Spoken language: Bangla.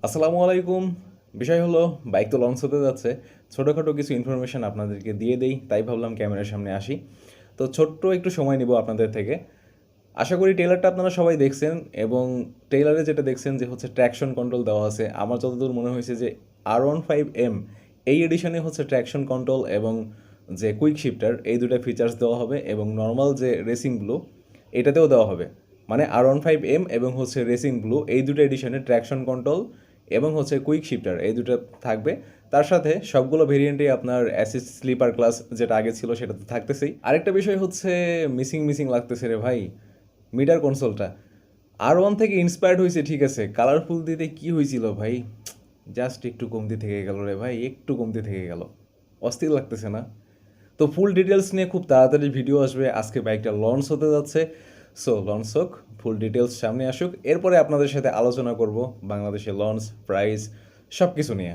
আসসালামু আলাইকুম। বিষয় হলো বাইক তো লঞ্চ হতে যাচ্ছে, ছোটোখাটো কিছু ইনফরমেশান আপনাদেরকে দিয়ে দেই, তাই ভাবলাম ক্যামেরার সামনে আসি। তো ছোট্ট একটু সময় নিব আপনাদের থেকে। আশা করি ট্রেলারটা আপনারা সবাই দেখছেন, এবং ট্রেলারে যেটা দেখছেন যে হচ্ছে ট্র্যাকশন কন্ট্রোল দেওয়া আছে। আমার যতদূর মনে হয়েছে যে R15M এই এডিশনে হচ্ছে ট্র্যাকশন কন্ট্রোল এবং যে কুইক শিফটার এই দুটো ফিচার্স দেওয়া হবে, এবং নর্মাল যে রেসিং ব্লু এটাতেও দেওয়া হবে। মানে R15M এবং হচ্ছে রেসিং ব্লু এই দুটো এডিশনে ট্র্যাকশন কন্ট্রোল এবং হচ্ছে কুইক শিফটার এই দুটো থাকবে। তার সাথে সবগুলো ভেরিয়েন্টে আপনার অ্যাসিস্ট স্লিপার ক্লাস যেটা আগে ছিল সেটা তো থাকতেছেই। আরেকটা বিষয় হচ্ছে মিসিং লাগতেছে রে ভাই, মিটার কনসোলটা। R1 থেকে ইন্সপায়ার্ড হয়েছে ঠিক আছে, কালারফুল দিতে কি হয়েছিল ভাই, জাস্ট একটু কমতি থেকে গেল রে ভাই, একটু কমতি থেকে গেল, অস্থির লাগতেছে না? তো ফুল ডিটেলস নিয়ে খুব তাড়াতাড়ি ভিডিও আসবে। আজকে বাইকটা লঞ্চ হতে যাচ্ছে, সো লঞ্চ হোক, ফুল ডিটেলস সামনে আসুক, এরপরে আপনাদের সাথে আলোচনা করব বাংলাদেশে লঞ্চ প্রাইস সব কিছু নিয়ে।